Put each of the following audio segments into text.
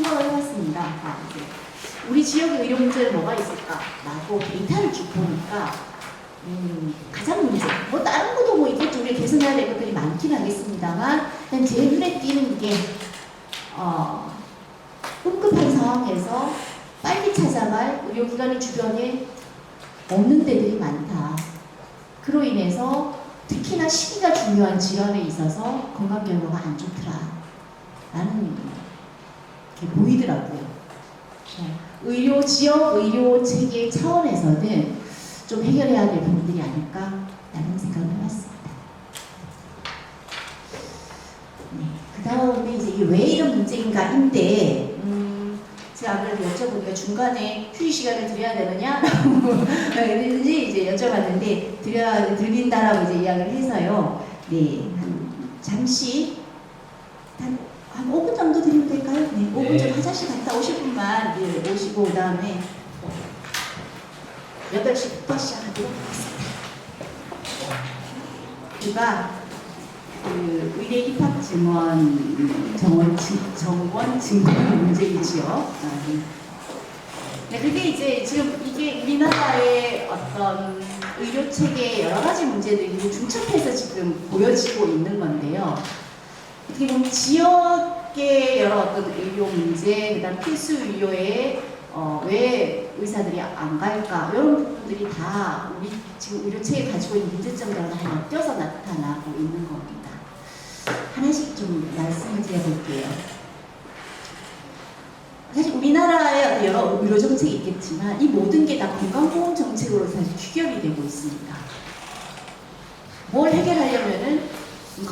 생각을 해봤습니다. 이제 우리 지역의 의료 문제는 뭐가 있을까라고 데이터를 쭉 보니까 가장 문제, 뭐 다른 것도 뭐 있겠죠. 우리가 개선해야 될 것들이 많긴 하겠습니다만 그냥 제 눈에 띄는 게 응급한 상황에서 빨리 찾아갈 의료기관의 주변에 없는 데들이 많다. 그로 인해서 특히나 시기가 중요한 질환에 있어서 건강 결과가 안 좋더라 라는 게 보이더라고요. 의료 지역 의료 체계 차원에서는 좀 해결해야 될 부분들이 아닐까라는 생각을 해봤습니다. 네, 그 다음에 이제 이게 왜 이런 문제인가인데 제가 아무래도 여쭤보니까 중간에 휴식 시간을 드려야 되느냐라고 이제 여쭤봤는데 드린다라고 이제 이야기를 해서요. 네, 잠시 한 5분 정도 드리면 될까요? 네, 5분 좀 화장실 갔다 오실 분만 네, 오시고 그 다음에 8시부터 시작하도록 하겠습니다. 주가 그 의대 입학 정원 증권 문제이지요. 네, 그게 이제 지금 이게 우리나라의 어떤 의료 체계의 여러 가지 문제들이 중첩해서 지금 보여지고 있는 건데요. 어떻게 보면 지역의 여러 어떤 의료 문제, 그다음 필수 의료에 왜 의사들이 안 갈까 이런 부분들이 다 우리 지금 의료 체계 가지고 있는 문제점들하고 다 엮여서 나타나고 있는 겁니다. 하나씩 좀 말씀을 드려볼게요. 사실 우리나라에 여러 의료 정책이 있겠지만 이 모든 게 다 건강보험 정책으로 사실 규격이 되고 있습니다. 뭘 해결하려면은 우리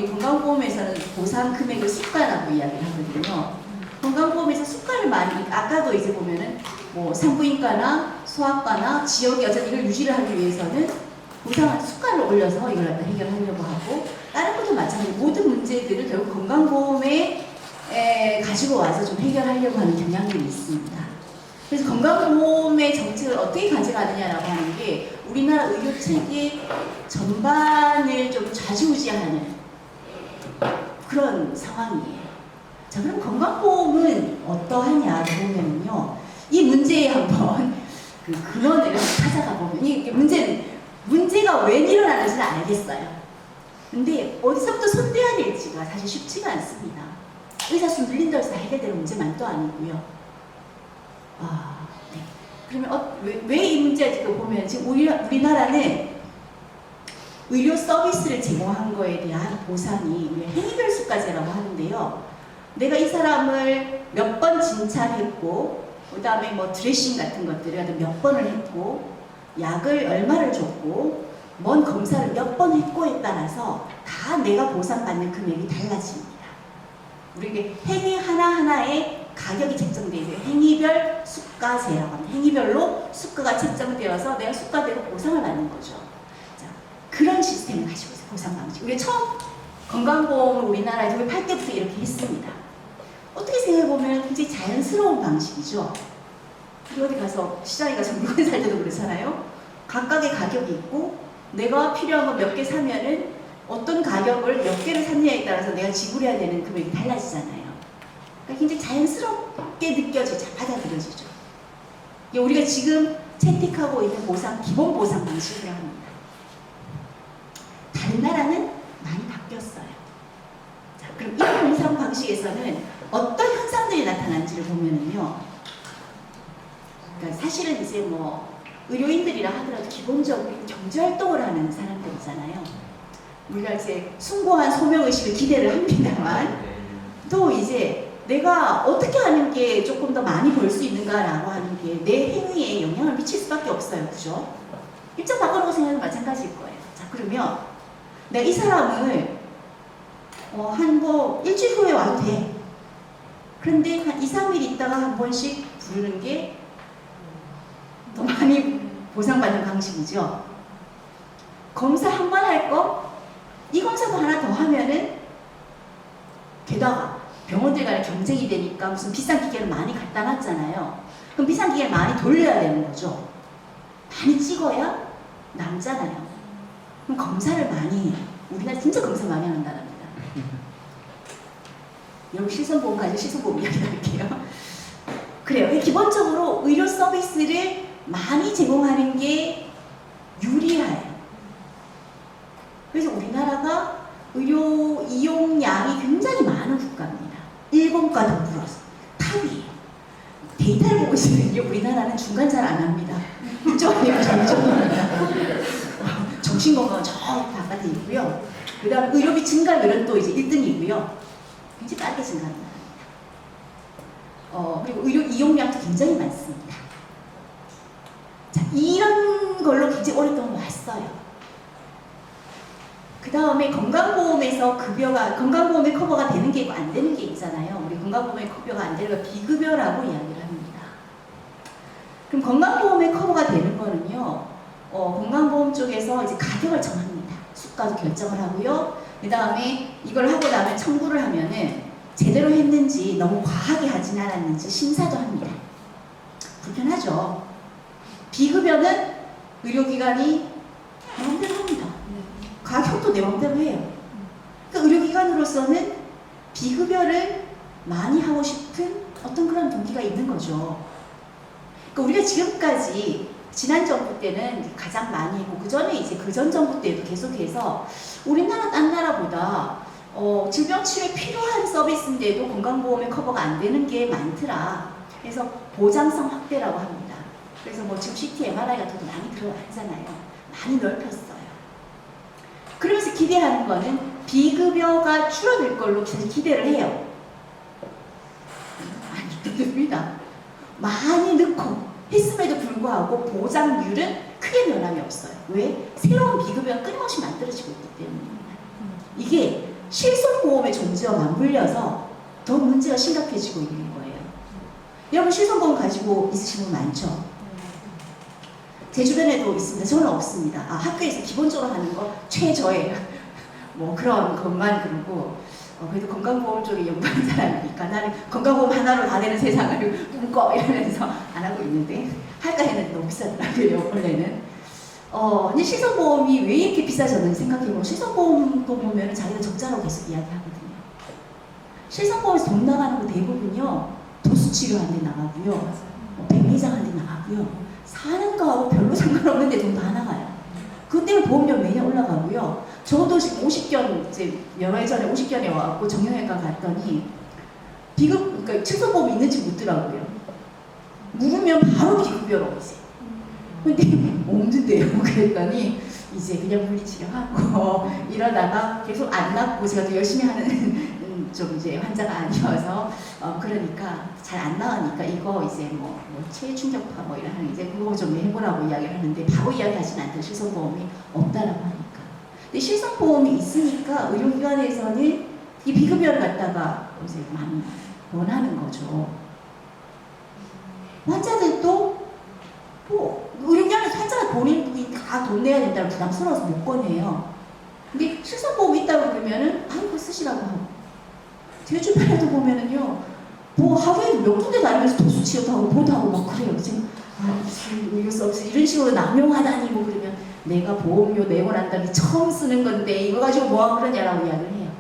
건강보험에서는 보상 금액을 수가라고 이야기를 하거든요. 건강보험에서 수가를 많이, 아까도 이제 보면은 뭐 산부인과나 소아과나 지역이 어쨌든 이걸 유지를 하기 위해서는 보상한 수가를 올려서 이걸 갖다 해결하려고 하고, 다른 것도 마찬가지로 모든 문제들을 결국 건강보험에 가지고 와서 좀 해결하려고 하는 경향들이 있습니다. 그래서 건강보험의 정책을 어떻게 가져가느냐라고 하는 게 우리나라 의료체계 전반을 좀 좌지우지하는 그런 상황이에요. 자, 그럼 건강보험은 어떠하냐 보면요, 이 문제에 한번 그 근원을 찾아가 보면 이 문제가 왜 일어나는지는 알겠어요. 근데 어디서부터 손대야 될지가 사실 쉽지가 않습니다. 의사 수 늘린다고 해서 해결되는 문제만 또 아니고요. 네. 그러면 왜 이 문제가 지금 보면 지금 우리나라는 의료 서비스를 제공한 거에 대한 보상이 행위별 수가제라고 하는데요. 내가 이 사람을 몇 번 진찰했고, 그 다음에 뭐 드레싱 같은 것들을 몇 번을 했고, 약을 얼마를 줬고, 뭔 검사를 몇 번 했고에 따라서 다 내가 보상받는 금액이 달라집니다. 우리 행위 하나하나에 가격이 책정되어 있어요. 행위별 수가제라고 합니다. 행위별로 수가가 책정되어서 내가 수가대로 보상을 받는 거죠. 자, 그런 시스템을 가지고 있어요. 보상 방식. 우리가 처음 건강보험을 우리나라에 2008때부터 이렇게 했습니다. 어떻게 생각해보면 굉장히 자연스러운 방식이죠. 우리 어디 가서 시장에 가서 물건 살 때도 그렇잖아요. 각각의 가격이 있고 내가 필요한 거 몇 개 사면은 어떤 가격을 몇 개를 샀느냐에 따라서 내가 지불해야 되는 금액이 달라지잖아요. 그러니까 굉장히 자연스럽게 느껴지죠. 받아들여지죠. 이게 우리가 지금 채택하고 있는 기본 보상 방식이라고 합니다. 다른 나라는 많이 바뀌었어요. 자, 그럼 이 보상 방식에서는 어떤 현상들이 나타난지를 보면은요. 그러니까 사실은 이제 뭐 의료인들이라 하더라도 기본적으로 경제활동을 하는 사람들이잖아요. 우리가 이제 숭고한 소명의식을 기대를 합니다만 또 이제 내가 어떻게 하는 게 조금 더 많이 벌 수 있는가라고 하는 게 내 행위에 영향을 미칠 수밖에 없어요. 그죠? 입장 바꿔놓고 생각하면 마찬가지일 거예요. 자, 그러면 내가 이 사람을 한 뭐 일주일 후에 와도 돼. 그런데 한 2, 3일 있다가 한 번씩 부르는 게 더 많이 보상받는 방식이죠. 검사 한 번 할 거, 이 검사도 하나 더 하면은 게다가 병원들 간에 경쟁이 되니까 무슨 비싼 기계를 많이 갖다 놨잖아요. 그럼 비싼 기계를 많이 돌려야 되는 거죠. 많이 찍어야 남잖아요. 그럼 검사를 많이 해요. 우리나라 진짜 검사 많이 하는 나라입니다. 여러분 실손보험 가지고 실손보험 이야기 할게요. 그래요. 기본적으로 의료 서비스를 많이 제공하는 게 유리해요. 그래서 우리나라가 의료 이용량이 굉장히 많은 국가입니다. 일본과 더불어서 탑이에요. 데이터를 보고 있으면요, 우리나라는 중간 잘 안 합니다. 이쪽 아니면 저쪽입니다. 정신건강은 저 바깥에 있고요. 그 다음에 의료비 증가율은 또 이제 1등이고요. 굉장히 빠르게 증가합니다. 그리고 의료 이용량도 굉장히 많습니다. 자, 이런 걸로 굉장히 오랫동안 왔어요. 그 다음에 건강보험에서 건강보험의 커버가 되는 게 있고 안 되는 게 있잖아요. 우리 건강보험의 커버가 안 되는 거 비급여라고 이야기를 합니다. 그럼 건강보험의 커버가 되는 거는요, 건강보험 쪽에서 이제 가격을 정합니다. 수가도 결정을 하고요. 그 다음에 이걸 하고 나면 청구를 하면은 제대로 했는지 너무 과하게 하진 않았는지 심사도 합니다. 불편하죠. 비급여는 의료기관이 마음대로 합니다. 가격도 내 마음대로 해요. 그러니까 의료기관으로서는 비급여를 많이 하고 싶은 어떤 그런 동기가 있는 거죠. 그러니까 우리가 지금까지 지난 정부 때는 가장 많이 했고 그 전에 이제 그전 정부 때도 계속해서 우리나라 딴 나라보다 질병치료에 필요한 서비스인데도 건강보험의 커버가 안 되는 게 많더라. 그래서 보장성 확대라고 합니다. 그래서 뭐 지금 CT, MRI 같은 거 많이 들어가잖아요. 많이 넓혔어요. 그러면서 기대하는 거는 비급여가 줄어들 걸로 기대를 해요. 많이 듭니다. 많이 넣고 했음에도 불구하고 보장률은 크게 변함이 없어요. 왜? 새로운 비급여가 끊임없이 만들어지고 있기 때문입니다. 이게 실손보험의 존재와 맞물려서 더 문제가 심각해지고 있는 거예요. 여러분 실손보험 가지고 있으신 분 많죠? 제 주변에도 있습니다. 저는 없습니다. 학교에서 기본적으로 하는 거 최저예요. 뭐 그런 것만 그러고 그래도 건강보험 쪽에 연구하는 사람이니까 나는 건강보험 하나로 다 되는 세상을 꿈꿔 이러면서 안 하고 있는데 할까 했는데 너무 비싸더라고요. 원래는 근데 실손보험이 왜 이렇게 비싸졌는지 생각해보면 실손보험도 보면 자기가 적자라고 계속 이야기하거든요. 실손보험에서 돈 나가는 거 대부분요 도수치료한 데 나가고요, 백내장한 데 나가고요, 사는 거하고 별로 상관없는데 돈 다 나가요. 그것 때문에 보험료 매년 올라가고요. 저도 지금 50견, 이제 열흘 전에 50견에 와갖고 정형외과 갔더니 그러니까 실손보험이 있는지 묻더라고요. 물으면 바로 비급여로 오세요. 근데 없는데요. 그랬더니 이제 그냥 물리치료하고 이러다가 계속 안 낫고 제가 또 열심히 하는 좀 이제 환자가 아니어서 그러니까 잘 안 나으니까 이거 이제 뭐 체충격파 뭐 이런 이제 그거 좀 해보라고 이야기를 하는데 바로 이야기하진 않던 실손보험이 없다라고 하니까. 근데 실손보험이 있으니까 의료기관에서는 이 비급여를 갖다가 이제 많이 원하는 거죠. 환자들도 뭐 의료기관에서 환자가 본인이 다 돈 내야 된다는 부담스러워서 못 꺼내요. 근데 실손보험이 있다고 그러면은 그거 쓰시라고 하고. 제 주변에도 보면은요, 뭐 하루에 몇 군데 다니면서 도수치료도 하고 뭐도 하고 막 그래요. 지금 무슨 의료 서비스 이런 식으로 남용하다니 뭐 그러면 내가 보험료 내고 난 다음에 처음 쓰는 건데 이거 가지고 뭐하고 그러냐라고 이야기를 해요.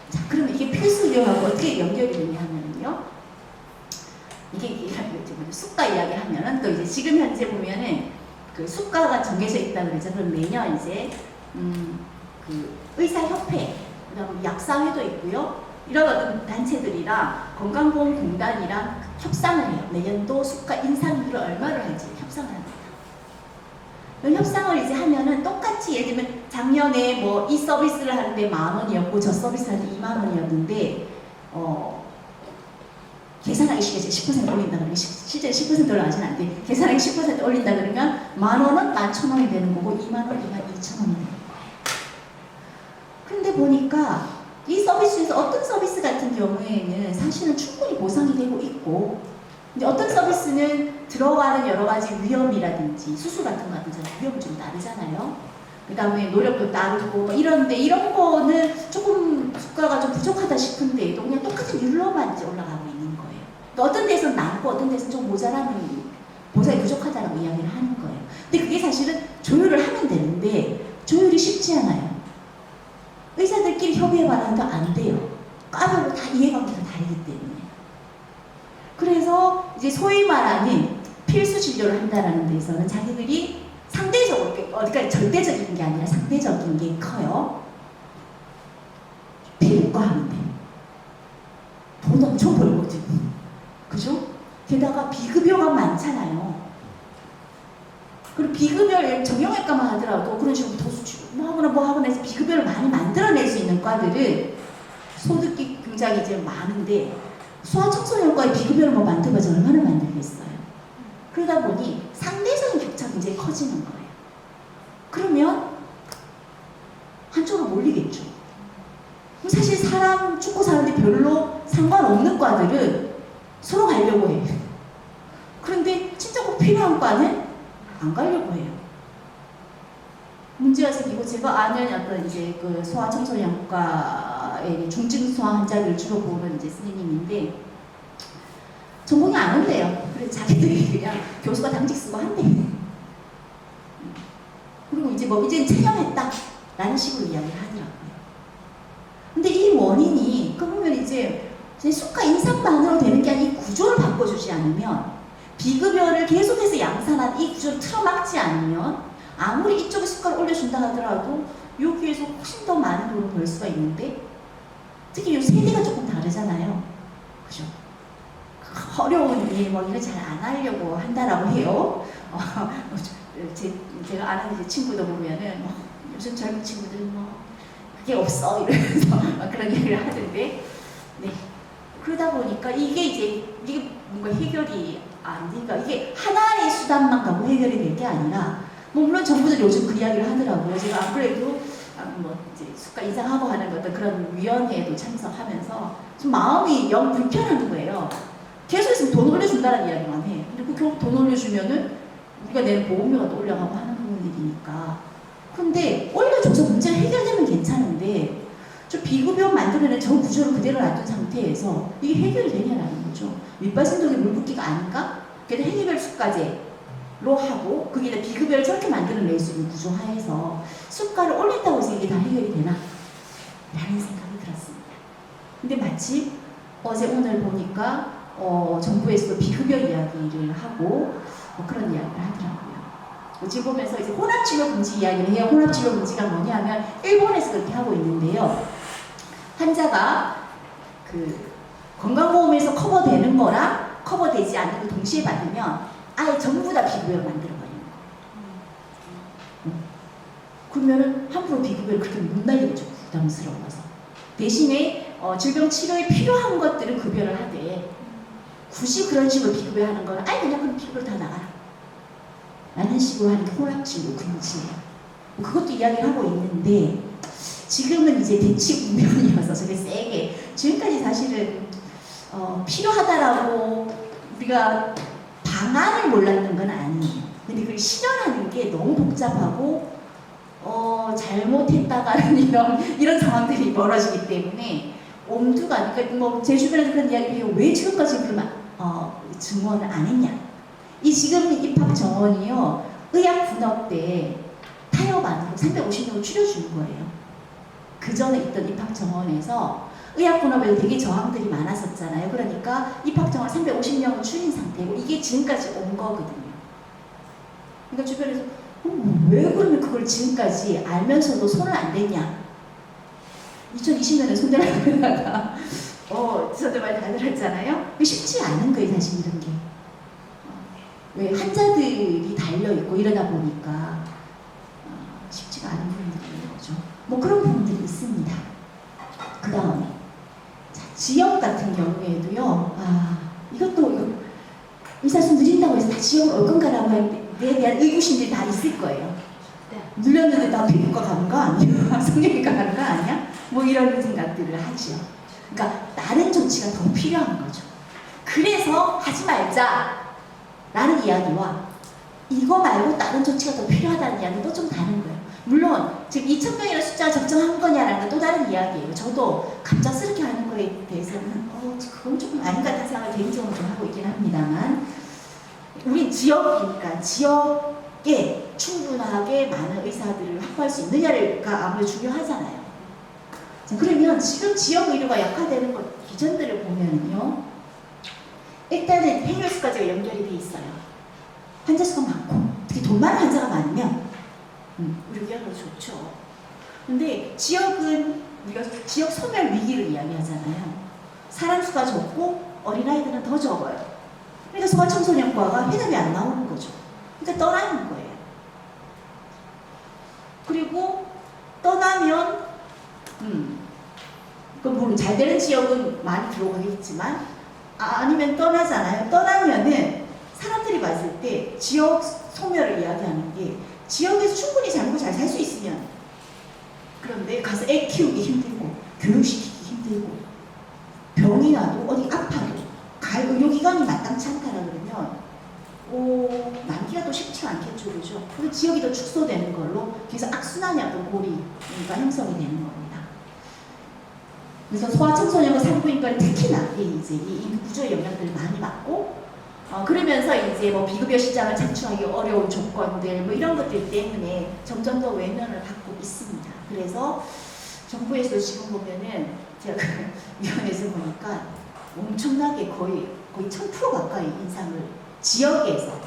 자, 그러면 이게 필수 의료하고 어떻게 연결이 되냐 하면은요, 이게 수가 이야기 하면은 또 이제 지금 현재 보면은 그 수가가 정해져 있다 그러죠. 그럼 매년 이제 그 의사협회, 그다음 약사회도 있고요. 이런 어떤 단체들이랑 건강보험공단이랑 협상을 해요. 내년도 수가 인상률을 얼마를 할지 협상을 합니다. 그 협상을 이제 하면은 똑같이 예를 들면 작년에 뭐 이 서비스를 하는데 10,000원이었고 저 서비스 하는데 20,000원이었는데 계산하기 쉽게 10% 올린다 그러면 실제 10% 올라가진 않는데 계산하기 10% 올린다 그러면 10,000원은 11,000원이 되는 거고 20,000원이 22,000원이 되는 거예요. 근데 보니까 이 서비스 중에서 어떤 서비스 같은 경우에는 사실은 충분히 보상이 되고 있고, 근데 어떤 서비스는 들어가는 여러 가지 위험이라든지 수술 같은 거 같은 위험이 좀 다르잖아요. 그 다음에 노력도 다르고 뭐 이런데 이런 거는 조금 수가가 좀 부족하다 싶은데도 그냥 똑같은 율로만 이제 올라가고 있는 거예요. 그러니까 어떤 데서는 남고 어떤 데서는 좀 모자라는 보상이 부족하다고 이야기를 하는 거예요. 근데 그게 사실은 조율을 하면 되는데 조율이 쉽지 않아요. 의사들 선생님들끼리 협의해봐라도 안 돼요. 과별로 다 이해관계가 다르기 때문에. 그래서 이제 소위 말하는 필수 진료를 한다는 데서는 자기들이 상대적으로, 그러니까 절대적인 게 아니라 상대적인 게 커요. 피부과 하는데 돈 엄청 벌거든. 그죠? 게다가 비급여가 많잖아요. 그리고 비급여 정형외과만 하더라도 그런 식으로 도수치료 뭐 하거나 뭐 하거나 해서 비급여를 많이 만들어낼 수 있는 과들은 소득이 굉장히 이제 많은데 소아청소년과의 비급여를 뭐 만들어서 얼마나 만들겠어요. 그러다 보니 상대적인 격차가 굉장히 커지는 거예요. 그러면 한쪽으로 몰리겠죠. 사실 사람 죽고 사는데 별로 상관없는 과들은 서로 가려고 해요. 그런데 진짜 꼭 필요한 과는 안 가려고 해요. 문제가 생기고 제가 아는 어떤 이제 그 소아청소년과의 중증소아 환자들 주로 보는 이제 선생님인데 전공이 안 온대요. 그래서 자기들이 그냥 교수가 당직 쓰고 한대. 그리고 이제 뭐 이제 체념했다 라는 식으로 이야기를 하더라고요. 근데 이 원인이 그 보면 이제 수가 인상만으로 되는 게 아니라 이 구조를 바꿔주지 않으면 비급여를 계속해서 양산한 이 구조를 틀어막지 않으면 아무리 이쪽에 수가를 올려준다 하더라도 여기에서 훨씬 더 많은 돈을 벌 수가 있는데 특히 이 세대가 조금 다르잖아요. 그죠? 어려운 일, 뭐 이거 잘 안 하려고 한다라고 해요. 제가 아는 이제 친구도 보면은 뭐 요즘 젊은 친구들은 뭐 그게 없어 이러면서 그런 얘기를 하던데, 네. 그러다 보니까 이게 뭔가 해결이 안 되니까 이게 하나의 수단만 가고 해결이 될 게 아니라 뭐 물론 정부도 요즘 그 이야기를 하더라고요. 제가 안 그래도 뭐 이제 수가 인상하고 하는 어떤 그런 위원회에도 참석하면서 좀 마음이 영 불편한 거예요. 계속 있으면 돈 올려준다는 이야기만 해. 근데 그 돈 올려주면은 우리가 내는 보험료가 또 올라가고 하는 부분들이니까. 근데 올려줘서 문제가 해결되면 괜찮은데 저 비급여 만들어낸 저 구조를 그대로 놔둔 상태에서 이게 해결이 되냐라는 거죠. 밑발생독에 물 붓기가 아닌가? 그래도 행위별 수가제로 하고 그게 비급여를 저렇게 만들어낼 수 있는 구조 하에서 수가를 올린다고 해서 이게 다 해결이 되나? 라는 생각이 들었습니다. 근데 마치 어제 오늘 보니까 정부에서도 비급여 이야기를 하고 뭐 그런 이야기를 하더라고요. 지금 보면서 이제 혼합치료 금지 이야기를 해요. 혼합치료 금지가 뭐냐면 일본에서 그렇게 하고 있는데요. 환자가 그 건강보험에서 커버되는 거랑 커버되지 않는 걸 동시에 받으면 아예 전부 다 비급여를 만들어버리는 거예요. 그러면은 함부로 비급여를 그렇게 못 날리겠죠. 부담스러워서. 대신에 질병 치료에 필요한 것들은 급여를 하되 굳이 그런 식으로 비급여하는 거는 아예 그냥 그럼 비급여를 다 나가라 라는 식으로 하는 게 혼합치료 금지예요. 그것도 이야기를 하고 있는데 지금은 이제 대치 국면이어서 저게 세게 지금까지 사실은 필요하다라고 우리가 방안을 몰랐는 건 아니에요. 근데 그걸 실현하는 게 너무 복잡하고 잘못했다가는 이런 상황들이 벌어지기 때문에 엄두가, 그러니까 뭐 제 주변에서 그런 이야기를 해요. 왜 지금까지 그러면 증원을 안 했냐? 이 지금 입학 정원이요 의학 분업 때 타협 안 하고 350명을 줄여주는 거예요. 그 전에 있던 입학 정원에서 의학 분업에도 되게 저항들이 많았었잖아요. 그러니까 입학 정원 350명을 줄인 상태고 이게 지금까지 온 거거든요. 그러니까 주변에서 왜 그러면 그걸 지금까지 알면서도 손을 안 댔냐? 2020년에 손대라고 저도 많이 다들었잖아요. 쉽지 않은 거예요, 사실 이런 게. 왜 환자들이 달려있고 이러다 보니까 쉽지가 않은 부분들이 있는 거죠. 뭐 그런 부분들이 있습니다. 그 다음에 지역 같은 경우에도요. 이것도 의사수 늘린다고 해서 다 지역으로 올 건가라고 에 대한 의구심들이 다 있을 거예요. 늘렸는데 나 피부과 가는 거 아니야? 성형외과 가는 거 아니야? 뭐 이런 생각들을 하죠. 그러니까 다른 조치가 더 필요한 거죠. 그래서 하지 말자 라는 이야기와 이거 말고 다른 조치가 더 필요하다는 이야기는 또 좀 다른 거예요. 물론 지금 2,000명이라는 숫자가 적정한 거냐라는 건 또 다른 이야기예요. 저도 갑작스럽게 하는 거에 대해서는 그건 조금 아닌 것 같다는 생각을 개인적으로 좀 하고 있긴 합니다만 우리 지역이니까 지역에 충분하게 많은 의사들을 확보할 수 있느냐가 아무래도 중요하잖아요. 자, 그러면 지금 지역 의료가 약화되는 것 기전들을 보면요. 일단은 해결수까지가 연결이 돼 있어요. 환자 수가 많고 특히 돈 많은 환자가 많으면 의료기가 더 좋죠. 근데 지역은 우리가 지역 소멸 위기를 이야기하잖아요. 사람 수가 적고 어린아이들은 더 적어요. 그러니까 소아청소년과가 해답이 안 나오는 거죠. 그러니까 떠나는 거예요. 그리고 떠나면 그럼 물론 잘 되는 지역은 많이 들어가겠지만 아니면 떠나잖아요. 떠나면은 사람들이 봤을 때 지역 소멸을 이야기하는 게 지역에서 충분히 잘 먹고 잘 살 수 있으면 그런데 가서 애 키우기 힘들고 교육시키기 힘들고 병이 나도 어디 아파도 갈 의료기관이 마땅치 않다라 그러면 남기가 또 쉽지 않겠죠. 그죠? 그리고 지역이 더 축소되는 걸로 그래서 악순환의 어떤 고리가 형성이 되는 겁니다. 그래서 소아청소년과 산부인과는 특히나 이제 이 구조의 영향들을 많이 받고 그러면서 이제 뭐 비급여 시장을 창출하기 어려운 조건들 뭐 이런 것들 때문에 점점 더 외면을 받고 있습니다. 그래서 정부에서 지금 보면은 제가 그 위원회에서 보니까 엄청나게 거의 1000% 가까이 인상을 지역에서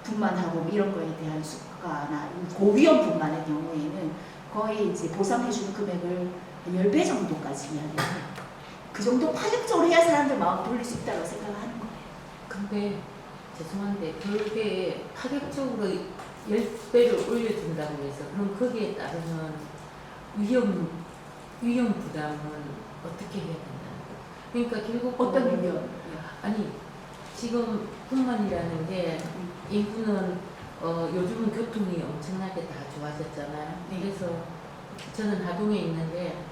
분만하고 뭐 이런 거에 대한 수가나 고위험 분만의 경우에는 거의 이제 보상해주는 금액을 10배 정도까지 이야기해요. 그 정도 파격적으로 해야 사람들 마음 돌릴 수 있다고 생각하는 거예요. 근데 죄송한데 그게 파격적으로 10배를 올려준다고 해서 그럼 거기에 따르는 위험 부담은 어떻게 해야 된다는 거예요? 그러니까 결국 어떤 위험? 아니 지금 분만이라는 게 인구는 요즘은 교통이 엄청나게 다 좋아졌잖아요. 네. 그래서 저는 하동에 있는데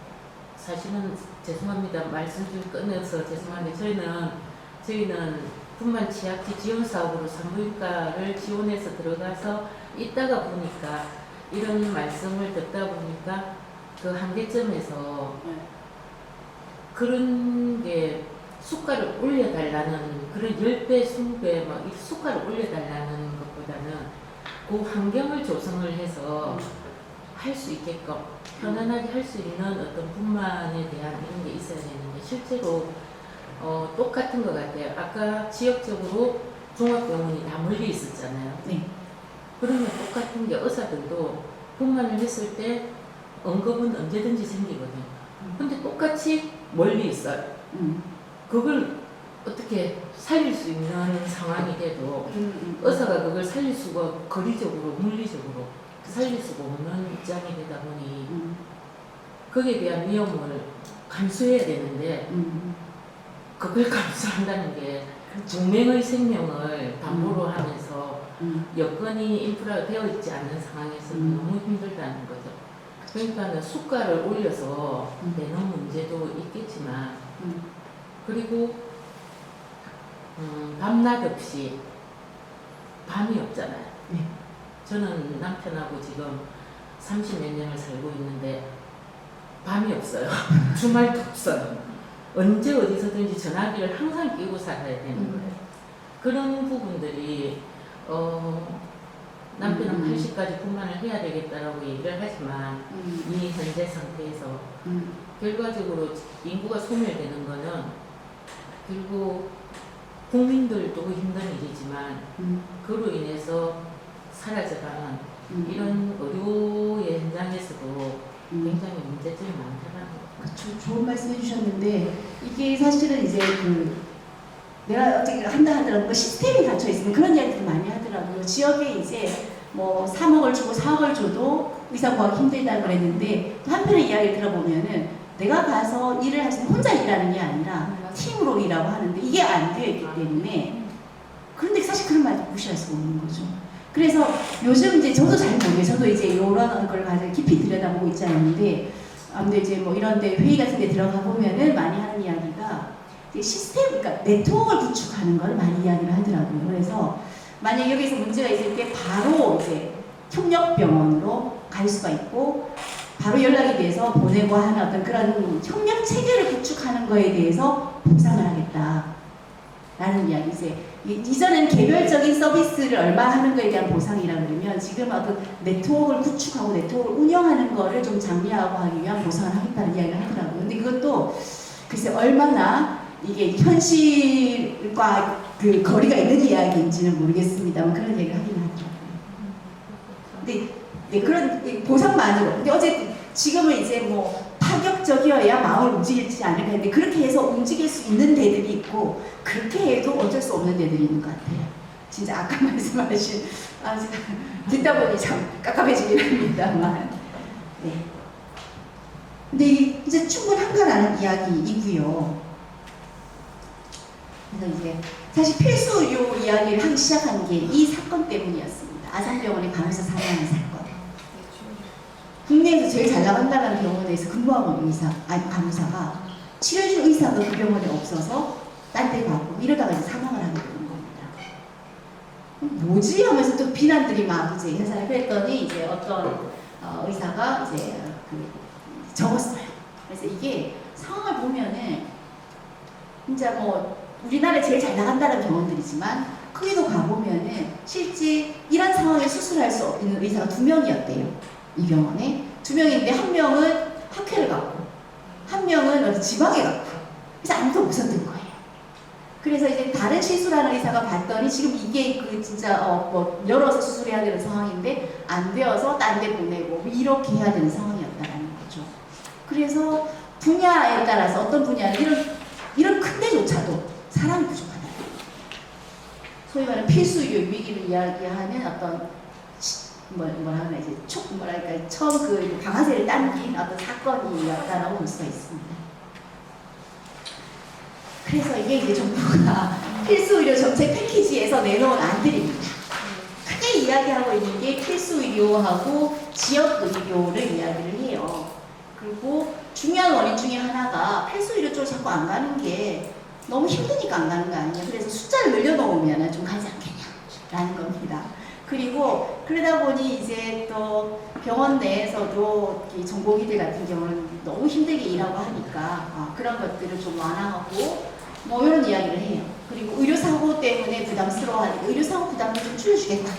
사실은 죄송합니다. 말씀 좀 끊어서 죄송한데 저희는 분만 취약지 지원 사업으로 산부인과를 지원해서 들어가서 있다가 보니까 이런 말씀을 듣다 보니까 그 한계점에서 그런 게 수가를 올려달라는 그런 10배, 20배 막 수가를 올려달라는 것보다는 그 환경을 조성을 해서 할 수 있게끔 편안하게 할 수 있는 어떤 분만에 대한 이런 게 있어야 되는데 실제로 똑같은 것 같아요. 아까 지역적으로 종합병원이 다 멀리 있었잖아요. 네. 그러면 똑같은 게 의사들도 분만을 했을 때 응급은 언제든지 생기거든요. 근데 똑같이 멀리 있어요. 그걸 어떻게 살릴 수 있는 상황이 돼도 의사가 그걸 살릴 수가 거리적으로 물리적으로 살릴 수가 없는 입장이 되다 보니 거기에 대한 위험을 감수해야 되는데 그걸 감수한다는 게 중맹의 생명을 담보로 하면서 여건이 인프라가 되어 있지 않는 상황에서 너무 힘들다는 거죠. 그러니까 수가를 올려서 내는 문제도 있겠지만 그리고 밤낮 없이 밤이 없잖아요. 네. 저는 남편하고 지금 30몇 년을 살고 있는데 밤이 없어요. 주말도 없어요. 언제 어디서든지 전화기를 항상 끼고 살아야 되는 거예요. 그런 부분들이 남편은 80까지 분만을 해야 되겠다라고 얘기를 하지만 이 현재 상태에서 결과적으로 인구가 소멸되는 거는 결국 국민들도 힘든 일이지만 그로 인해서 사라져가는 이런 의료의 현장에서도 굉장히 문제점이 많다는 거죠. 좋은 말씀 해주셨는데 이게 사실은 이제 내가 어떻게 한다 하더라도 그 시스템이 닫혀 있으면 그런 이야기를 많이 하더라고요. 지역에 이제 뭐 3억을 주고 4억을 줘도 의사 구하기 힘들다고 그랬는데 또 한편의 이야기를 들어보면은 내가 가서 일을 할 수 있는 혼자 일하는 게 아니라 팀으로 일하고 하는데 이게 안 되어 있기 때문에 그런데 사실 그런 말도 무시할 수가 없는 거죠. 그래서 요즘 이제 저도 잘 모르겠어요. 저도 이제 이런 걸 가지고 깊이 들여다보고 있지 않은데 아무튼 이제 뭐 이런 데 회의 같은 데 들어가 보면은 많이 하는 이야기가 이제 시스템, 그러니까 네트워크를 구축하는 걸 많이 이야기를 하더라고요. 그래서 만약 여기서 문제가 있을 때 바로 이제 협력병원으로 갈 수가 있고 바로 연락이 돼서 보내고 하는 어떤 그런 협력 체계를 구축하는 거에 대해서 보상을 하겠다라는 라는 이야기. 이제 이전엔 개별적인 서비스를 얼마 하는 거에 대한 보상이라 그러면 지금 어떤 네트워크를 구축하고 네트워크를 운영하는 거를 좀 장려하고 하기 위한 보상을 하겠다는 이야기를 하더라고요. 근데 그것도 글쎄 얼마나 이게 현실과 그 거리가 있는 이야기인지는 모르겠습니다만 그런 얘기를 하긴 하더라고요. 근데 네, 그런 보상만으로. 근데 어쨌든 지금은 이제 뭐 파격적이어야 마음을 움직이지 않을까 했는데 그렇게 해서 움직일 수 있는 데들이 있고 그렇게 해도 어쩔 수 없는 데들이 있는 것 같아요. 진짜 아까 말씀하신 듣다 보니 참 깝깝해지긴 합니다만 네. 근데 이제 충분한가라는 이야기이고요. 그래서 이제 사실 필수 의료 이야기를 하기 시작한 게 이 사건 때문이었습니다. 아산병원의 간호사 사망의 사건. 국내에서 제일 잘 나간다는 병원에서 근무하고 있는 간호사가 치료해줄 의사가 그 병원에 없어서 딴 데 가고 이러다가 이제 사망을 하게 되는 겁니다. 뭐지? 하면서 또 비난들이 막 이제 회사에 했더니 이제 어떤 의사가 이제 적었어요. 그래서 이게 상황을 보면은 진짜 뭐 우리나라에 제일 잘 나간다는 병원들이지만 거기도 가보면은 실제 이런 상황에 수술할 수 있는 의사가 2명이었대요. 이 병원에 2명인데 한 명은 학회를 갔고 한 명은 어디 지방에 갔고 그래서 아무도 없었던 거예요. 그래서 이제 다른 시술하는 의사가 봤더니 지금 이게 진짜 뭐 열어서 수술해야 되는 상황인데 안 되어서 딴 데 보내고 뭐 이렇게 해야 되는 상황이었다라는 거죠. 그래서 분야에 따라서 어떤 분야는 이런 큰 데조차도 사람이 부족하다. 소위 말하는 필수 의료 위기를 이야기하는 어떤 뭐라면 이제 뭐랄까 처음 그 방아쇠를 당긴 어떤 사건이었다라고 볼 수가 있습니다. 그래서 이게 이제 정부가 필수 의료 정책 패키지에서 내놓은 안들입니다. 크게 이야기하고 있는 게 필수 의료하고 지역 의료를 이야기를 해요. 그리고 중요한 원인 중에 하나가 필수 의료 쪽으로 자꾸 안 가는 게 너무 힘드니까 안 가는 거 아니에요. 그래서 숫자를 늘려놓으면 좀 가지 않겠냐라는 겁니다. 그리고 그러다 보니 이제 또 병원 내에서도 전공의들 같은 경우는 너무 힘들게 일하고 하니까 그런 것들을 좀 완화하고 뭐 이런 이야기를 해요. 그리고 의료사고 때문에 부담스러워하니까 의료사고 부담을 좀 줄여주겠다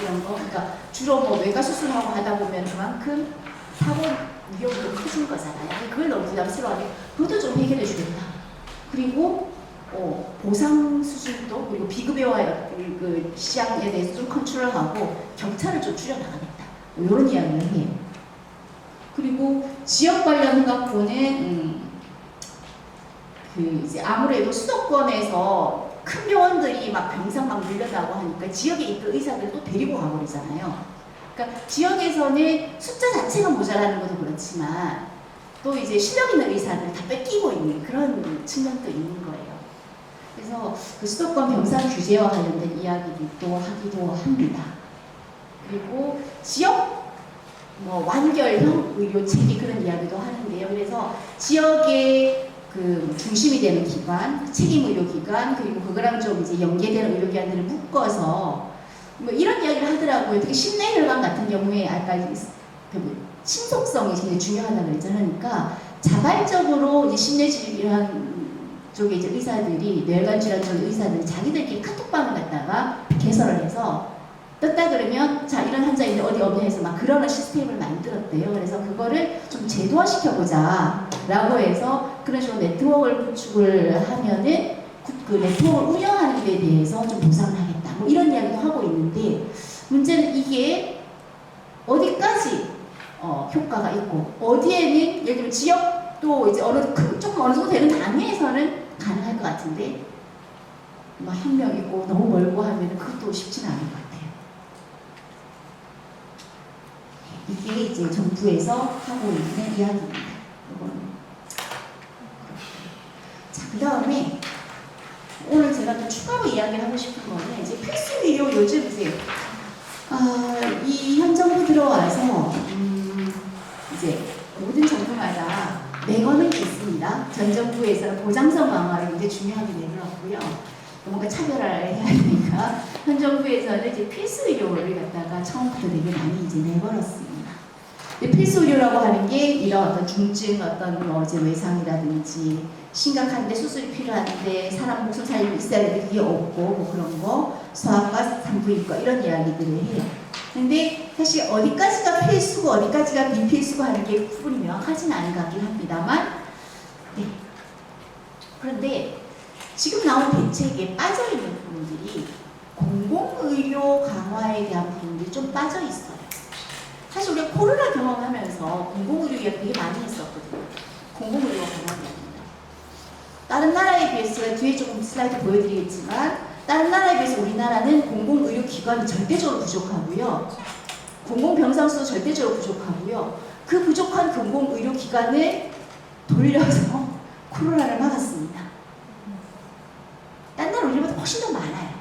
이런 거. 그러니까 주로 뭐 외과 수술하고 하다 보면 그만큼 사고 위험도 커진 거잖아요. 그걸 너무 부담스러워하니까 그것도 좀 해결해 주겠다. 그리고 보상 수준도 그리고 비급여와 그 시장에 대해서 좀 컨트롤하고 격차를 좀 줄여나가겠다. 뭐 이런 이야기를 해요. 그리고 지역 관련 학부는 이제 아무래도 수도권에서 큰 병원들이 막 병상 막 늘려나고 하니까 지역에 있던 의사들 또 데리고 가버리잖아요. 그러니까 지역에서는 숫자 자체가 모자라는 것도 그렇지만 또 이제 실력 있는 의사들 다 뺏기고 있는 그런 측면도 있는 거예요. 그래서 그 수도권 병상 규제와 관련된 이야기도 하기도 합니다. 그리고 지역 완결형 의료 체계 그런 이야기도 하는데요. 그래서 지역의 그 중심이 되는 기관, 책임 의료기관 그리고 그거랑 좀 이제 연계되는 의료기관들을 묶어서 뭐 이런 이야기를 하더라고요. 특히 심내혈관 같은 경우에 아까 신속성이 굉장히 중요하다고 그랬잖아요. 그러니까 자발적으로 이제 심내질환 쪽에 이제 의사들이 뇌혈관 질환 쪽 의사들이 자기들끼리 카톡방을 갖다가 개설을 해서 떴다 그러면 자 이런 환자인데 어디 없냐 해서 막 그런 시스템을 만들었대요. 그래서 그거를 좀 제도화시켜보자 라고 해서 그런 식으로 네트워크를 구축을 하면은 그 네트워크를 운영하는 데 대해서 좀 보상을 하겠다 뭐 이런 이야기도 하고 있는데 문제는 이게 어디까지 효과가 있고 어디에는 예를 들면 지역도 이제 조금 어느 정도 되는 단위에서는 가능할 것 같은데 뭐 한 명 있고 너무 멀고 하면 그것도 쉽지는 않은 것 같아요. 이게 이제 정부에서 하고 있는 이야기입니다. 자, 그 다음에 오늘 제가 또 추가로 이야기를 하고 싶은 거는 이제 필수 의료 요즘 이제 이 현 정부 들어와서 이제 모든 정부마다 내거는 게 있습니다. 전 정부에서는 보장성 강화를 굉장히 중요하게 내걸었고요. 뭔가 차별화를 해야 되니까 현 정부에서는 이제 필수 의료를 갖다가 처음부터 되게 많이 이제 내걸었습니다. 근데 필수 의료라고 하는 게 이런 어떤 중증 어떤 뭐 이제 외상이라든지 심각한데 수술이 필요한데 사람 목숨 살리고 있어야 되는데 그게 없고 뭐 그런 거 소아과 산부인과 이런 이야기들을 해요. 근데 사실 어디까지가 필수고 어디까지가 비필수고 하는 게 구분이 명확하진 않은 것 같긴 합니다만 네. 그런데 지금 나온 대책에 빠져있는 부분들이 공공의료 강화에 대한 부분들이 좀 빠져있어요. 사실 우리가 코로나 경험하면서 공공의료 이야기 되게 많이 했었거든요. 공공의료 강화입니다. 다른 나라에 비해서 뒤에 조금 슬라이드 보여드리겠지만 다른 나라에 비해서 우리나라는 공공의료기관이 절대적으로 부족하고요. 공공병상수도 절대적으로 부족하고요. 그 부족한 공공의료기관을 돌려서 코로나를 막았습니다. 딴 나라 우리보다 훨씬 더 많아요.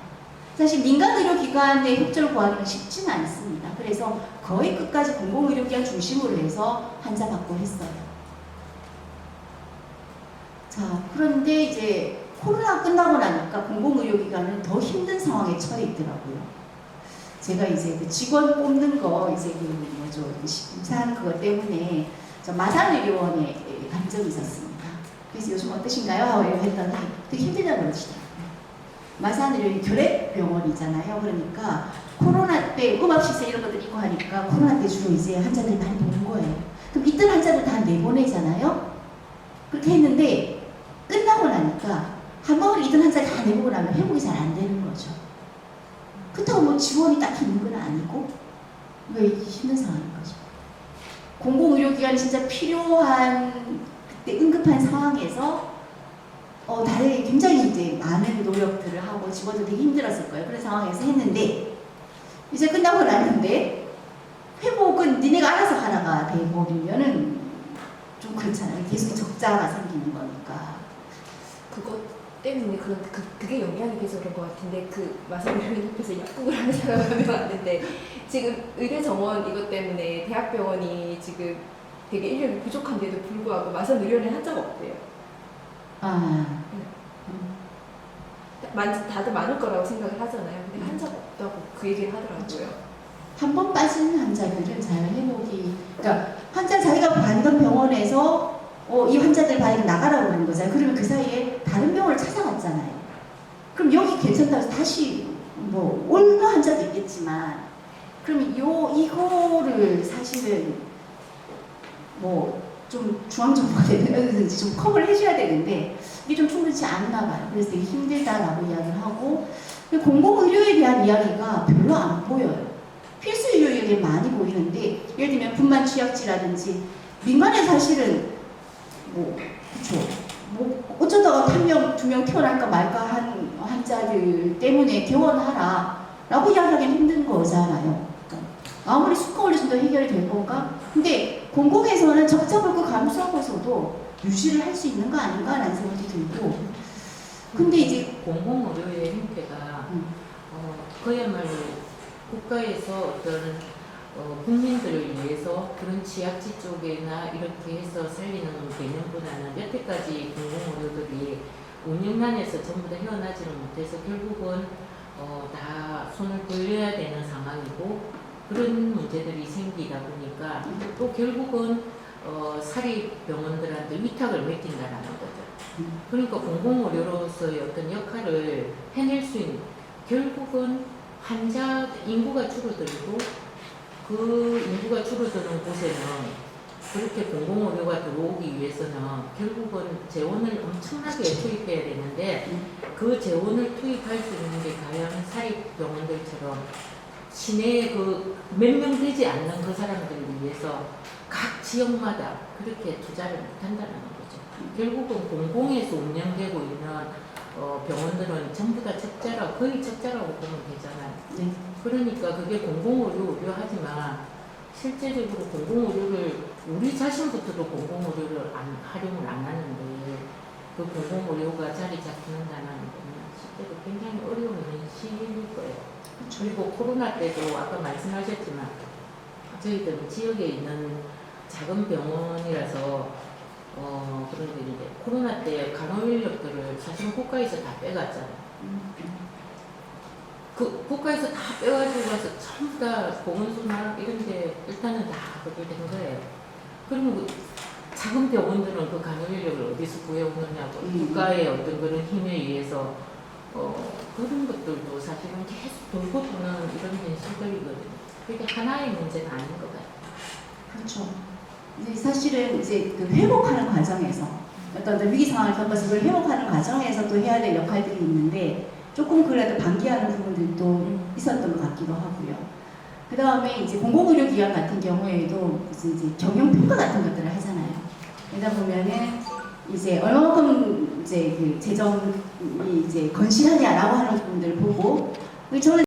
사실 민간의료기관의 협조를 구하기는 쉽지는 않습니다. 그래서 거의 끝까지 공공의료기관 중심으로 해서 환자 받고 했어요. 자, 그런데 이제 코로나 끝나고 나니까 공공의료기관은 더 힘든 상황에 처해 있더라고요. 제가 이제 그 직원 뽑는 거 이제 그 뭐죠 심사하는 그것 때문에 저 마산의료원에 간 적이 있었습니다. 그래서 요즘 어떠신가요? 하고 했더니 되게 힘들다고 그러시더라고요. 마산의료원 결핵병원이잖아요. 그러니까 코로나 때 음압시설 이런 것들 있고 하니까 코로나 때 주로 이제 환자들이 많이 보는 거예요. 그럼 이때 환자들 다 내보내잖아요. 그렇게 했는데 끝나고 나니까 한 번을 이든 환자 다 내보고 나면 회복이 잘 안 되는 거죠. 그렇다고 뭐 지원이 딱히 있는 건 아니고 왜 힘든 상황인 거죠. 공공의료기관이 진짜 필요한 그때 응급한 상황에서 다들 굉장히 이제 많은 노력들을 하고 직원들 되게 힘들었을 거예요. 그런 상황에서 했는데 이제 끝나고 나는데 회복은 니네가 알아서 하나가 돼버리면은 좀 그렇잖아요. 계속 적자가 생기는 거니까. 그것 때문에 그게 영향이 돼서 그런 것 같은데 그 마산의료원님께서 약국을 하는 사람을 몇 명 왔는데 지금 의대 정원 이것 때문에 대학병원이 지금 되게 인력이 부족한데도 불구하고 마산의료원에 환자가 없대요. 다들 많을 거라고 생각을 하잖아요. 근데 환자가 없다고 그 얘기를 하더라고요. 한 번 빠진 환자들은 잘 회복이, 그러니까 환자 자기가 가던 병원에서 이 환자들 반이 나가라고 그러는 거잖아요. 그러면 그 사이에 다른 병원을 찾아갔잖아요. 그럼 여기 괜찮다고 해서 다시 뭐 오는 환자도 있겠지만, 그러면 이거를 사실은 뭐 좀 중앙정부가 되든지 좀 커버를 해줘야 되는데 이게 좀 충분치 않나 봐요. 그래서 되게 힘들다라고 이야기를 하고, 공공의료에 대한 이야기가 별로 안 보여요. 필수 의료에 많이 보이는데, 예를 들면 분만 취약지라든지 민간에 사실은 그쵸. 어쩌다가 한 명, 두 명 태어날까 말까 한 환자들 때문에 개원하라 라고 이야기하기는 힘든 거잖아요. 그러니까 아무리 수가 올려준도 해결이 될 건가? 근데 공공에서는 적자 볼거 감수하고서도 유지를 할 수 있는 거 아닌가 라는 생각이 들고, 근데 이제 공공의료의 형태가 그야말로 국가에서 어떤 국민들을 위해서 그런 지약지 쪽이나 이렇게 해서 살리는 개념보다는 여태까지 공공의료들이 운영난에서 전부 다 헤어나지를 못해서 결국은 다 손을 벌려야 되는 상황이고, 그런 문제들이 생기다 보니까 또 결국은 사립병원들한테 위탁을 맡긴다라는 거죠. 그러니까 공공의료로서의 어떤 역할을 해낼 수 있는, 결국은 환자 인구가 줄어들고 그 인구가 줄어드는 곳에는 그렇게 공공의료가 들어오기 위해서는 결국은 재원을 엄청나게 투입해야 되는데, 그 재원을 투입할 수 있는 게 과연 사립병원들처럼 시내에 그 몇 명 되지 않는 그 사람들을 위해서 각 지역마다 그렇게 투자를 못한다는 거죠. 결국은 공공에서 운영되고 있는 병원들은 전부 다 적자라고, 거의 적자라고 보면 되잖아요. 네. 그러니까 그게 공공의료 하지만 실제적으로 공공의료를 우리 자신부터도 공공의료를 활용을 안 하는데 그 공공의료가 자리 잡는다는 거는 실제로 굉장히 어려운 현실일 거예요. 그리고 코로나 때도 아까 말씀하셨지만 저희들 지역에 있는 작은 병원이라서 그런데 이제 코로나 때 간호 인력들을 사실 국가에서 다 빼갔잖아요. 그 국가에서 다 빼가지고 와서 전부 다 보건소나 이런데 일단은 다 그렇게 된 거예요. 그러면 그 작은 병원들은 그 간호 인력을 어디서 구해오느냐고 국가의 어떤 그런 힘에 의해서 그런 것들도 사실은 계속 돌고 도는 이런 현실들이거든요. 그게 하나의 문제는 아닌 것 같아요. 그렇죠. 이제 사실은 이제 그 회복하는 과정에서 어떤 위기 상황을 겪어서 그걸 회복하는 과정에서 또 해야 될 역할들이 있는데 조금 그래도 방기하는 부분들도 있었던 것 같기도 하고요. 그 다음에 이제 공공의료기관 같은 경우에도 이제 경영평가 같은 것들을 하잖아요. 그러다 보면은 이제 얼마만큼 이제 그 재정이 이제 건실하냐라고 하는 부분들을 보고 저는